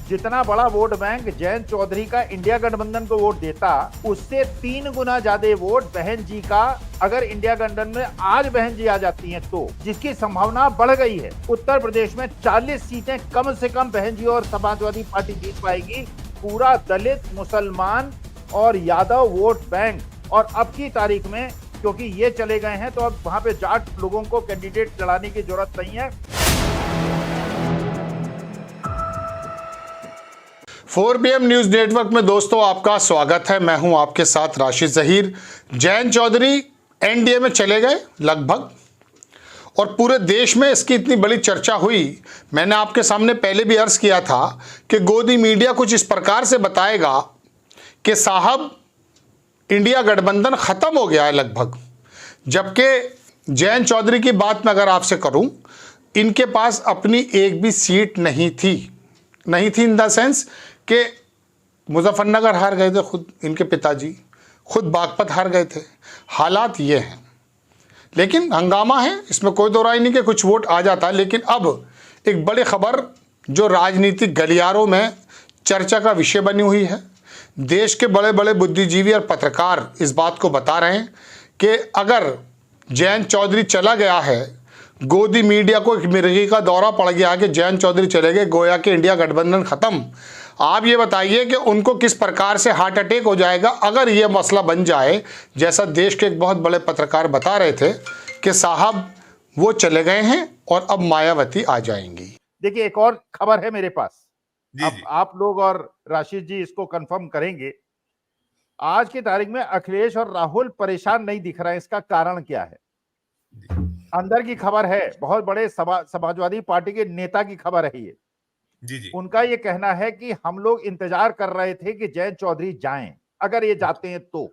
जितना बड़ा vote bank Jayant Chaudhary का इंडिया गठबंधन को वोट देता, उससे 3 गुना ज्यादा वोट बहन जी का अगर इंडिया गठबंधन में आज बहन जी आ जाती हैं तो, जिसकी संभावना बढ़ गई है। उत्तर प्रदेश में 40 सीटें कम से कम बहन जी और समाजवादी पार्टी जीत पाएगी। पूरा दलित, मुसलमान और यादव वोट बैंक, और अब की तारीख में क्योंकि ये चले गए हैं तो अब वहां पे जाट लोगों को कैंडिडेट लड़ाने की जरूरत नहीं है। 4 PM न्यूज नेटवर्क में दोस्तों आपका स्वागत है। मैं हूं आपके साथ राशिद जहीर। जयंत चौधरी एनडीए में चले गए लगभग, और पूरे देश में इसकी इतनी बड़ी चर्चा हुई। मैंने आपके सामने पहले भी अर्ज किया था कि गोदी मीडिया कुछ इस प्रकार से बताएगा कि साहब इंडिया गठबंधन खत्म हो गया है लगभग, जबकि जयंत चौधरी की बात मैं अगर आपसे करूं, इनके पास अपनी एक भी सीट नहीं थी इन द सेंस कि मुजफ्फरनगर हार गए थे, खुद इनके पिताजी खुद बागपत हार गए थे। हालात ये हैं, लेकिन हंगामा है, इसमें कोई दो राय नहीं कि कुछ वोट आ जाता। लेकिन अब एक बड़ी खबर जो राजनीतिक गलियारों में चर्चा का विषय बनी हुई है, देश के बड़े बड़े बुद्धिजीवी और पत्रकार इस बात को बता रहे हैं कि अगर जयंत चौधरी चला गया है, गोदी मीडिया को एक मिर्गी का दौरा पड़ गया कि जयंत चौधरी चले गए, गोया कि इंडिया गठबंधन खत्म। आप ये बताइए कि उनको किस प्रकार से हार्ट अटैक हो जाएगा अगर ये मसला बन जाए, जैसा देश के एक बहुत बड़े पत्रकार बता रहे थे कि साहब वो चले गए हैं और अब मायावती आ जाएंगी। देखिए, एक और खबर है मेरे पास, अब जी। आप लोग और राशिद जी इसको कंफर्म करेंगे। आज की तारीख में अखिलेश और राहुल परेशान नहीं दिख रहे हैं, इसका कारण क्या है? अंदर की खबर है, बहुत बड़े समाजवादी पार्टी के नेता की खबर है ये। जी। उनका ये कहना है कि हम लोग इंतजार कर रहे थे कि जयंत चौधरी जाएं, अगर ये जाते हैं तो,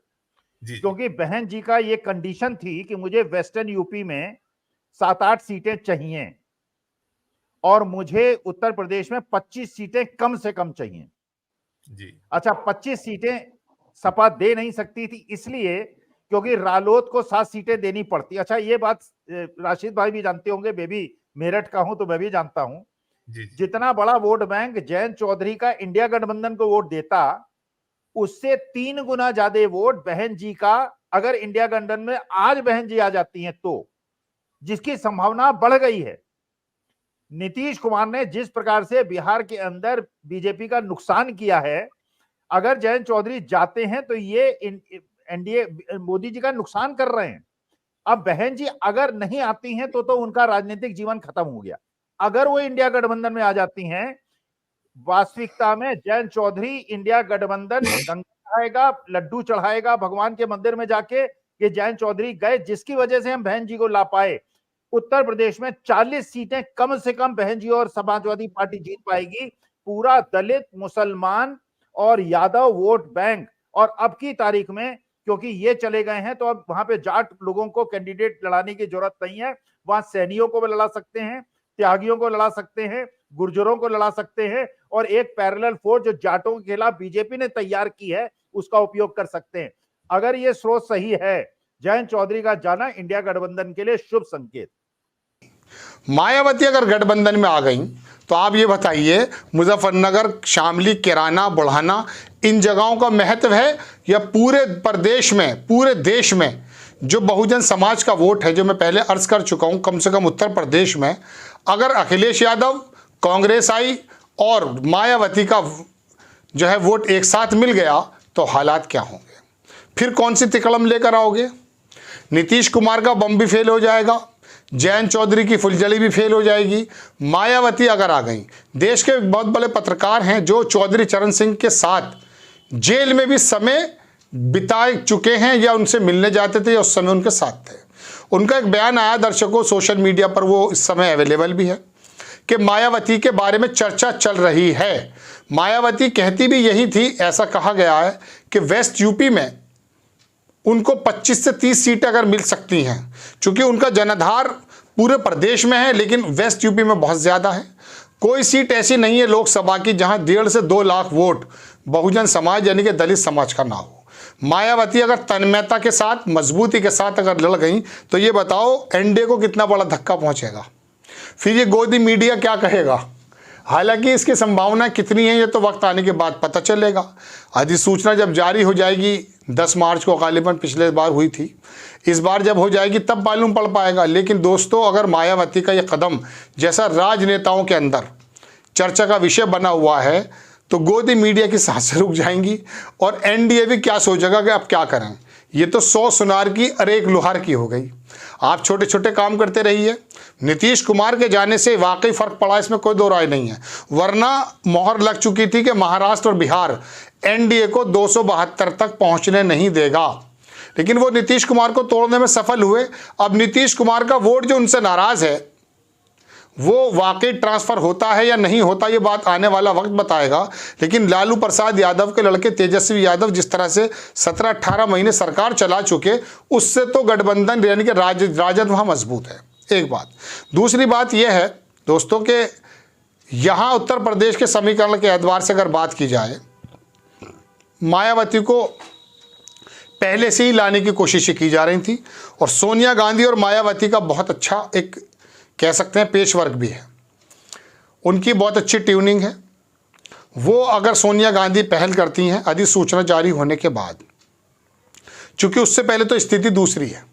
क्योंकि बहन जी का ये कंडीशन थी कि मुझे वेस्टर्न यूपी में 7-8 सीटें चाहिए और मुझे उत्तर प्रदेश में 25 सीटें कम से कम चाहिए। जी। अच्छा, 25 सीटें सपा दे नहीं सकती थी इसलिए क्योंकि रालोद को 7 सीटें देनी पड़ती। अच्छा, ये बात राशिद भाई भी जानते होंगे, मैं भी मेरठ का हूं तो मैं भी जानता हूं। जितना बड़ा वोट बैंक जयंत चौधरी का इंडिया गठबंधन को वोट देता, उससे 3 गुना ज्यादा वोट बहन जी का अगर इंडिया गठबंधन में आज बहन जी आ जाती हैं तो, जिसकी संभावना बढ़ गई है। नीतीश कुमार ने जिस प्रकार से बिहार के अंदर बीजेपी का नुकसान किया है, अगर जयंत चौधरी जाते हैं तो ये एनडीए मोदी जी का नुकसान कर रहे हैं। अब बहन जी अगर नहीं आती हैं तो उनका राजनीतिक जीवन खत्म हो गया। अगर वो इंडिया गठबंधन में आ जाती हैं, वास्तविकता में जयंत चौधरी इंडिया गठबंधन गंगा चढ़ाएगा, लड्डू चढ़ाएगा भगवान के मंदिर में जाके कि जयंत चौधरी गए, जिसकी वजह से हम बहन जी को ला पाए। उत्तर प्रदेश में 40 सीटें कम से कम बहन जी और समाजवादी पार्टी जीत पाएगी। पूरा दलित, मुसलमान और यादव वोट बैंक, और अब की तारीख में क्योंकि ये चले गए हैं तो अब वहां पे जाट लोगों को कैंडिडेट लड़ाने की जरूरत नहीं है। वहां सैनियों को भी लड़ा सकते हैं, त्यागियों को लड़ा सकते हैं, गुर्जरों को लड़ा सकते हैं, और एक पैरेलल फोर्स जो जाटों के खिलाफ बीजेपी ने तैयार की है उसका उपयोग कर सकते हैं। अगर ये स्रोत सही है, जयंत चौधरी का जाना इंडिया गठबंधन के लिए शुभ संकेत। मायावती अगर गठबंधन में आ गई तो आप ये बताइए, मुजफ्फरनगर, शामली, किराना, बुढ़ाना, इन जगहों का महत्व है या पूरे प्रदेश में, पूरे देश में जो बहुजन समाज का वोट है, जो मैं पहले अर्ज कर चुका हूं, कम से कम उत्तर प्रदेश में अगर अखिलेश यादव, कांग्रेस आई और मायावती का जो है वोट एक साथ मिल गया तो हालात क्या होंगे? फिर कौन सी तिकड़म लेकर आओगे? नीतीश कुमार का बम भी फेल हो जाएगा, जयंत चौधरी की फुलझड़ी भी फेल हो जाएगी। मायावती अगर आ गई, देश के बहुत बड़े पत्रकार हैं जो चौधरी चरण सिंह के साथ जेल में भी समय बिता चुके हैं या उनसे मिलने जाते थे या उस समय उनके साथ थे। उनका एक बयान आया दर्शकों सोशल मीडिया पर, वो इस समय अवेलेबल भी है, कि मायावती के बारे में चर्चा चल रही है। मायावती कहती भी यही थी, ऐसा कहा गया है कि वेस्ट यूपी में उनको 25 से 30 सीटें अगर मिल सकती हैं, चूंकि उनका जनाधार पूरे प्रदेश में है लेकिन वेस्ट यूपी में बहुत ज़्यादा है। कोई सीट ऐसी नहीं है लोकसभा की जहां 1.5 से 2 लाख वोट बहुजन समाज यानी कि दलित समाज का ना हो। मायावती अगर तन्मयता के साथ, मजबूती के साथ अगर लड़ गई तो ये बताओ एनडीए को कितना बड़ा धक्का पहुंचेगा। फिर ये गोदी मीडिया क्या कहेगा? हालांकि इसकी संभावना कितनी है ये तो वक्त आने के बाद पता चलेगा। अधिसूचना जब जारी हो जाएगी 10 मार्च को गालिबन पिछले बार हुई थी, इस बार जब हो जाएगी तब मालूम पड़ पाएगा। लेकिन दोस्तों, अगर मायावती का ये कदम जैसा राजनेताओं के अंदर चर्चा का विषय बना हुआ है तो गोदी मीडिया की सांसें रुक जाएंगी और एनडीए भी क्या सोचेगा कि अब क्या करें। ये तो 100 सुनार की और 1 लोहार की हो गई। आप छोटे छोटे काम करते रहिए। नीतीश कुमार के जाने से वाकई फर्क पड़ा, इसमें कोई दो राय नहीं है। वरना मोहर लग चुकी थी कि महाराष्ट्र और बिहार एनडीए को 272 तक पहुंचने नहीं देगा, लेकिन वो नीतीश कुमार को तोड़ने में सफल हुए। अब नीतीश कुमार का वोट जो उनसे नाराज है वो वाकई ट्रांसफर होता है या नहीं होता, ये बात आने वाला वक्त बताएगा। लेकिन लालू प्रसाद यादव के लड़के तेजस्वी यादव जिस तरह से 17-18 महीने सरकार चला चुके, उससे तो गठबंधन यानी कि राजद वहां मजबूत है, एक बात। दूसरी बात यह है दोस्तों कि यहां उत्तर प्रदेश के समीकरण के एतबार से अगर बात की जाए, मायावती को पहले से ही लाने की कोशिशें की जा रही थी और सोनिया गांधी और मायावती का बहुत अच्छा एक कह सकते हैं पेच वर्क भी है, उनकी बहुत अच्छी ट्यूनिंग है। वो अगर सोनिया गांधी पहल करती हैं अधिसूचना जारी होने के बाद, चूंकि उससे पहले तो स्थिति दूसरी है,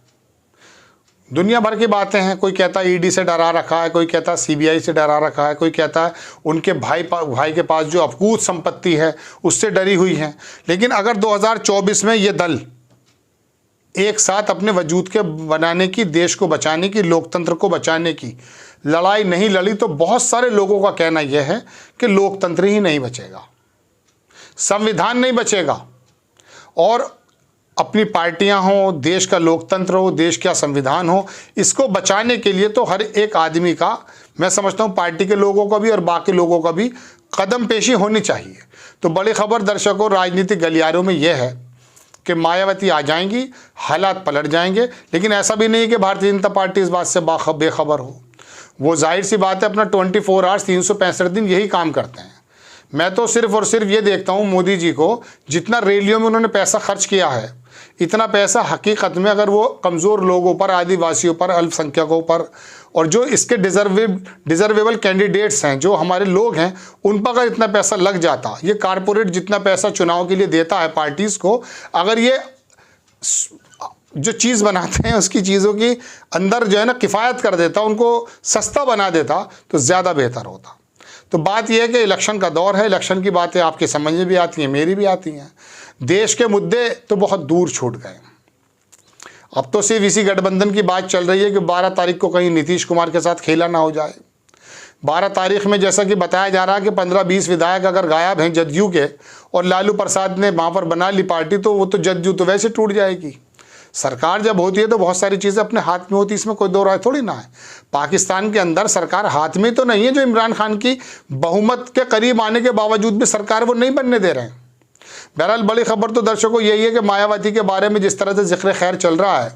दुनिया भर की बातें हैं। कोई कहता है ईडी से डरा रखा है, कोई कहता है सीबीआई से डरा रखा है, कोई कहता है उनके भाई के पास जो अफकूत संपत्ति है उससे डरी हुई है। लेकिन अगर 2024 में ये दल एक साथ अपने वजूद के बनाने की, देश को बचाने की, लोकतंत्र को बचाने की लड़ाई नहीं लड़ी तो बहुत सारे लोगों का कहना यह है कि लोकतंत्र ही नहीं बचेगा, संविधान नहीं बचेगा और अपनी पार्टियां हो, देश का लोकतंत्र हो, देश का संविधान हो, इसको बचाने के लिए तो हर एक आदमी का, मैं समझता हूं पार्टी के लोगों का भी और बाकी लोगों का भी कदम पेशी होनी चाहिए। तो बड़ी खबर दर्शकों राजनीतिक गलियारों में यह है कि मायावती आ जाएंगी, हालात पलट जाएंगे। लेकिन ऐसा भी नहीं कि भारतीय जनता पार्टी इस बात से बेखबर हो। वो जाहिर सी बात है अपना 24 आवर्स 365 दिन यही काम करते हैं। मैं तो सिर्फ और सिर्फ ये देखता हूँ मोदी जी को, जितना रैलियों में उन्होंने पैसा खर्च किया है, इतना पैसा हकीकत में अगर वो कमज़ोर लोगों पर, आदिवासियों पर, अल्पसंख्यकों पर और जो इसके डिजर्वेबल कैंडिडेट्स हैं, जो हमारे लोग हैं, उन पर अगर इतना पैसा लग जाता, ये कारपोरेट जितना पैसा चुनाव के लिए देता है पार्टीज़ को, अगर ये जो चीज़ बनाते हैं उसकी चीज़ों की अंदर जो है ना किफ़ायत कर देता, उनको सस्ता बना देता तो ज़्यादा बेहतर होता। तो बात यह है कि इलेक्शन का दौर है, इलेक्शन की बातें आपके समझ में भी आती हैं, मेरी भी आती हैं। देश के मुद्दे तो बहुत दूर छूट गए। अब तो सिर्फ इसी गठबंधन की बात चल रही है कि 12 तारीख को कहीं नीतीश कुमार के साथ खेला ना हो जाए। 12 तारीख में जैसा कि बताया जा रहा है कि 15-20 विधायक अगर गायब हैं जदयू के और लालू प्रसाद ने वहाँ पर बना ली पार्टी, तो वो तो जदयू तो वैसे टूट जाएगी। सरकार जब होती है तो बहुत सारी चीज़ें अपने हाथ में होती है, इसमें कोई दो राय थोड़ी ना है। पाकिस्तान के अंदर सरकार हाथ में तो नहीं है, जो इमरान खान की बहुमत के करीब आने के बावजूद भी सरकार वो नहीं बनने दे रहे हैं। बहरहाल बड़ी खबर तो दर्शकों यही है कि मायावती के बारे में जिस तरह से जिक्र खैर चल रहा है,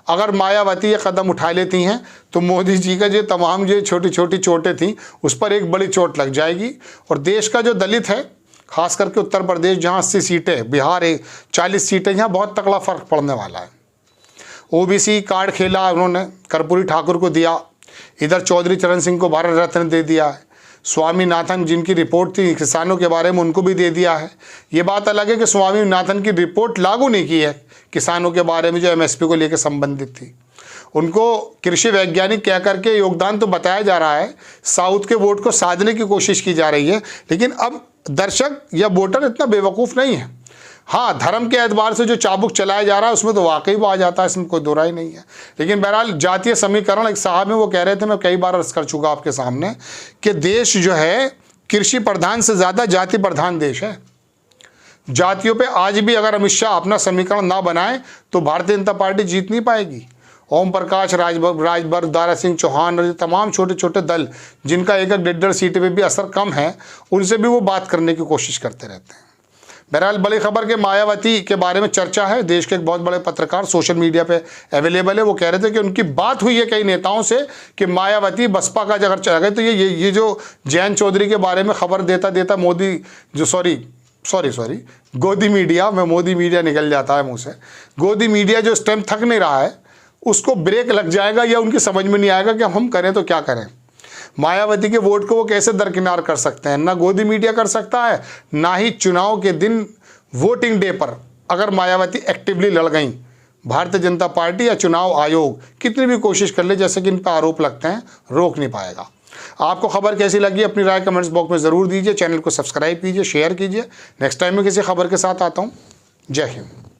अगर मायावती ये कदम उठा लेती हैं तो मोदी जी का जो तमाम जो छोटी छोटी चोटें थी उस पर एक बड़ी चोट लग जाएगी। और देश का जो दलित है, खास करके उत्तर प्रदेश जहाँ 80 सीटें, बिहार 40 सीटें, यहाँ बहुत तगड़ा फर्क पड़ने वाला है। ओबीसी कार्ड खेला उन्होंने, कर्पूरी ठाकुर को दिया, इधर चौधरी चरण सिंह को भारत रत्न दे दिया है, स्वामीनाथन जिनकी रिपोर्ट थी किसानों के बारे में उनको भी दे दिया है। ये बात अलग है कि स्वामीनाथन की रिपोर्ट लागू नहीं की है किसानों के बारे में जो एमएसपी को लेकर संबंधित थी। उनको कृषि वैज्ञानिक कह करके योगदान तो बताया जा रहा है, साउथ के वोट को साधने की कोशिश की जा रही है, लेकिन अब दर्शक या वोटर इतना बेवकूफ़ नहीं है। हाँ, धर्म के एतबार से जो चाबुक चलाया जा रहा है उसमें तो वाकई वो आ जाता है, इसमें कोई दो राय नहीं है। लेकिन बहरहाल जातीय समीकरण, एक साहब में वो कह रहे थे, मैं कई बार अर्ज कर चुका आपके सामने, कि देश जो है कृषि प्रधान से ज़्यादा जाति प्रधान देश है। जातियों पे आज भी अगर अमित शाह अपना समीकरण ना बनाए तो भारतीय जनता पार्टी जीत नहीं पाएगी। ओम प्रकाश राजभर, दारा सिंह चौहान और तमाम छोटे छोटे दल जिनका 1-1 सीट पे भी असर कम है, उनसे भी वो बात करने की कोशिश करते रहते हैं। बहरहाल बड़ी खबर के मायावती के बारे में चर्चा है। देश के एक बहुत बड़े पत्रकार सोशल मीडिया पे अवेलेबल है, वो कह रहे थे कि उनकी बात हुई है कई नेताओं से कि मायावती बसपा का अगर चला गए तो ये जो जयंत चौधरी के बारे में खबर देता मोदी जो सॉरी गोदी मीडिया में, मोदी मीडिया निकल जाता है मुँह से, गोदी मीडिया जो इस टाइम थक नहीं रहा है उसको ब्रेक लग जाएगा या उनकी समझ में नहीं आएगा कि हम करें तो क्या करें। मायावती के वोट को वो कैसे दरकिनार कर सकते हैं? ना गोदी मीडिया कर सकता है, ना ही चुनाव के दिन वोटिंग डे पर अगर मायावती एक्टिवली लड़ गई, भारतीय जनता पार्टी या चुनाव आयोग कितनी भी कोशिश कर ले, जैसे कि इन पर आरोप लगते हैं, रोक नहीं पाएगा। आपको खबर कैसी लगी अपनी राय कमेंट्स बॉक्स में ज़रूर दीजिए। चैनल को सब्सक्राइब कीजिए, शेयर कीजिए। नेक्स्ट टाइम मैं किसी खबर के साथ आता हूँ। जय हिंद।